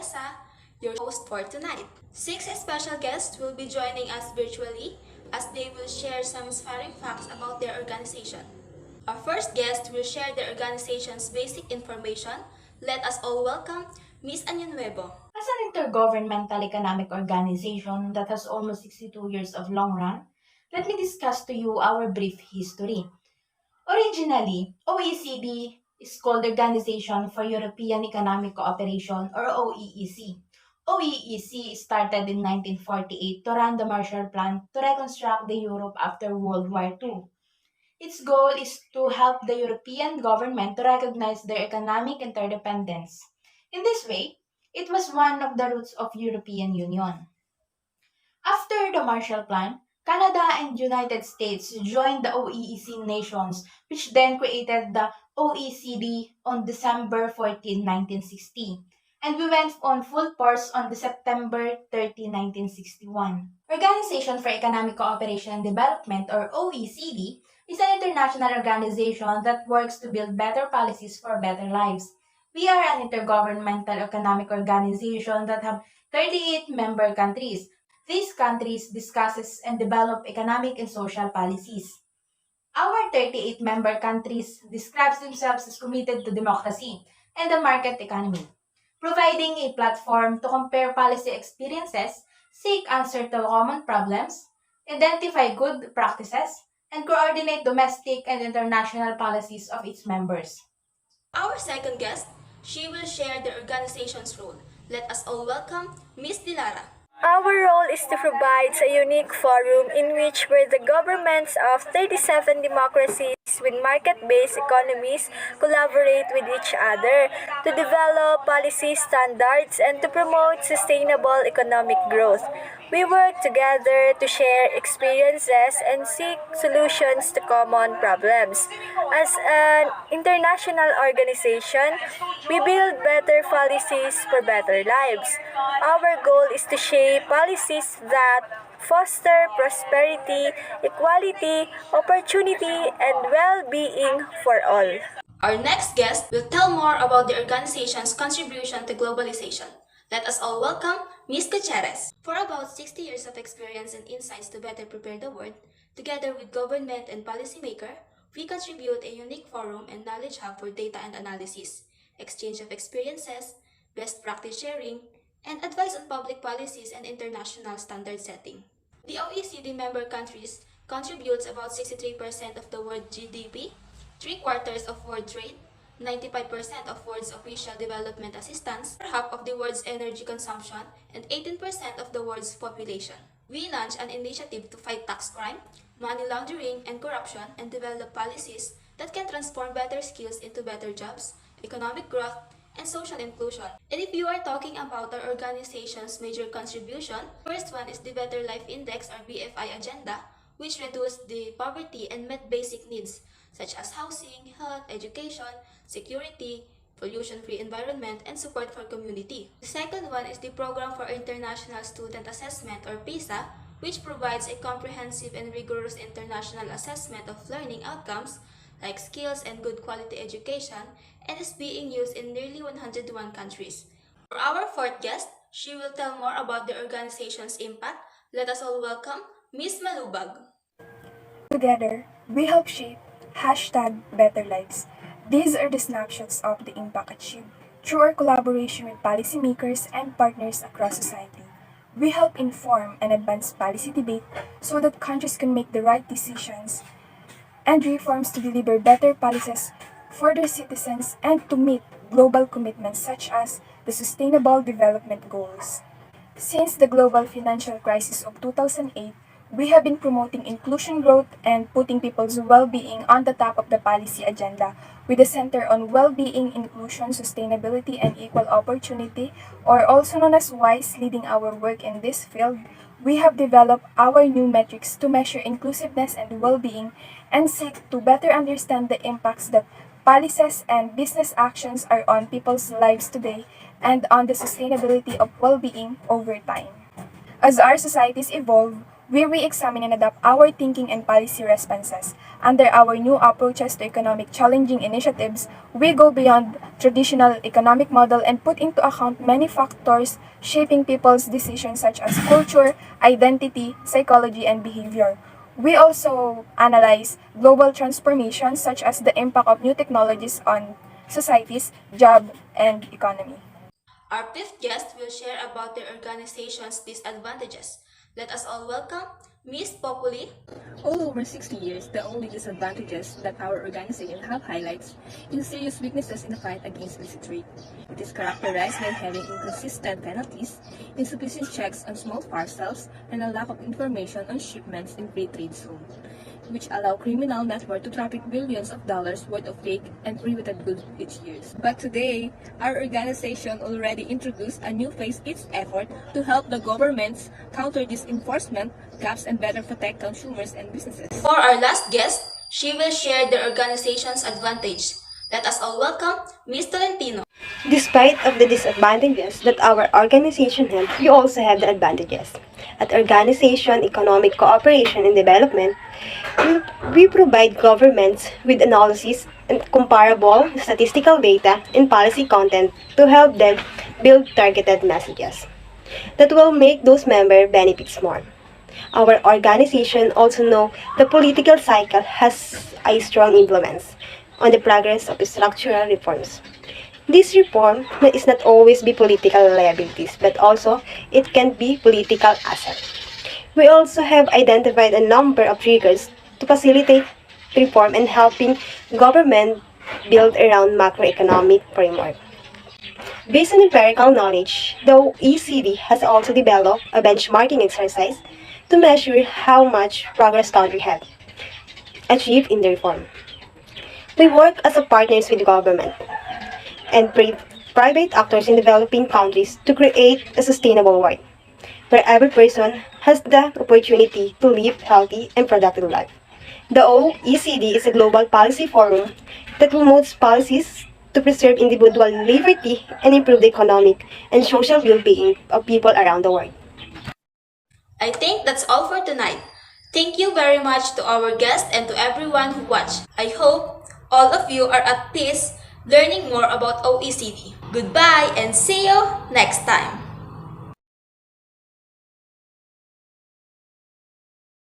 Teresa, your host for tonight. Six special guests will be joining us virtually as they will share some inspiring facts about their organization. Our first guest will share their organization's basic information. Let us all welcome Miss Anya Nuevo. As an intergovernmental economic organization that has almost 62 years of long run, let me discuss to you our brief history. Originally, OECD is called Organization for European Economic Cooperation or OEEC. OEEC started in 1948 to run the Marshall Plan to reconstruct the Europe after World War II. Its goal is to help the European government to recognize their economic interdependence. In this way, it was one of the roots of European Union. After the Marshall Plan, Canada and United States joined the OEEC nations, which then created the OECD on December 14, 1960. And we went on full force on the September 30, 1961. Organization for Economic Cooperation and Development, or OECD, is an international organization that works to build better policies for better lives. We are an intergovernmental economic organization that have 38 member countries. These countries discusses and develop economic and social policies. Our 38 member countries describes themselves as committed to democracy and the market economy, providing a platform to compare policy experiences, seek answer to common problems, identify good practices, and coordinate domestic and international policies of its members. Our second guest, she will share the organization's role. Let us all welcome Miss Dilara. Our role is to provide a unique forum in which where the governments of 37 democracies with market-based economies collaborate with each other to develop policy standards and to promote sustainable economic growth. We work together to share experiences and seek solutions to common problems. As an international organization, we build better policies for better lives. Our goal is to shape policies that foster prosperity, equality, opportunity, and well-being for all. Our next guest will tell more about the organization's contribution to globalization. Let us all welcome Ms. Gutierrez. For about 60 years of experience and insights to better prepare the world, together with government and policymaker, we contribute a unique forum and knowledge hub for data and analysis, exchange of experiences, best practice sharing, and advice on public policies and international standard setting. The OECD member countries contributes about 63% of the world GDP, three-quarters of world trade, 95% of world's official development assistance, half of the world's energy consumption, and 18% of the world's population. We launched an initiative to fight tax crime, money laundering, and corruption and develop policies that can transform better skills into better jobs, economic growth, and social inclusion. And if you are talking about our organization's major contribution, first one is the Better Life Index or BFI agenda, which reduced the poverty and met basic needs such as housing, health, education, security, pollution-free environment, and support for community. The second one is the Program for International Student Assessment or PISA, which provides a comprehensive and rigorous international assessment of learning outcomes like skills and good quality education and is being used in nearly 101 countries. For our fourth guest, she will tell more about the organization's impact. Let us all welcome Ms. Malubag. Together, we help shape #BetterLives. These are the snapshots of the impact achieved through our collaboration with policymakers and partners across society. We help inform and advance policy debate so that countries can make the right decisions and reforms to deliver better policies for their citizens and to meet global commitments such as the Sustainable Development Goals. Since the global financial crisis of 2008, we have been promoting inclusion growth and putting people's well-being on the top of the policy agenda with a center on well-being, inclusion, sustainability, and equal opportunity, or also known as WISE, leading our work in this field. We have developed our new metrics to measure inclusiveness and well-being and seek to better understand the impacts that policies and business actions are on people's lives today and on the sustainability of well-being over time. As our societies evolve, We re-examine and adapt our thinking and policy responses. Under our new approaches to economic challenging initiatives, we go beyond traditional economic model and put into account many factors shaping people's decisions such as culture, identity, psychology, and behavior. We also analyze global transformations such as the impact of new technologies on societies, job, and economy. Our fifth guest will share about their organization's disadvantages. Let us all welcome Miss Populi. All over 60 years, the only disadvantages that our organization have highlights is serious weaknesses in the fight against illicit trade. It is characterized by having inconsistent penalties, insufficient checks on small parcels, and a lack of information on shipments in free trade zone, which allow criminal networks to traffic billions of dollars worth of fake and prohibited goods each year. But today, our organization already introduced a new phase its effort to help the governments counter this enforcement gaps and better protect consumers and businesses. For our last guest, she will share their organization's advantage. Let us all welcome Miss Tolentino. Despite of the disadvantages that our organization has, we also have the advantages. At Organization Economic Cooperation and Development, we provide governments with analysis and comparable statistical data and policy content to help them build targeted messages that will make those members benefits more. Our organization also know the political cycle has a strong influence on the progress of structural reforms. This reform is not always be political liabilities, but also it can be political asset. We also have identified a number of triggers to facilitate reform and helping government build around macroeconomic framework. Based on empirical knowledge, the OECD has also developed a benchmarking exercise to measure how much progress countries have achieved in the reform. We work as a partners with the government and private actors in developing countries to create a sustainable world where every person has the opportunity to live healthy and productive life. The OECD is a global policy forum that promotes policies to preserve individual liberty and improve the economic and social well-being of people around the world. I think that's all for tonight. Thank you very much to our guests and to everyone who watched. I hope all of you are at peace learning more about OECD. Goodbye and see you next time.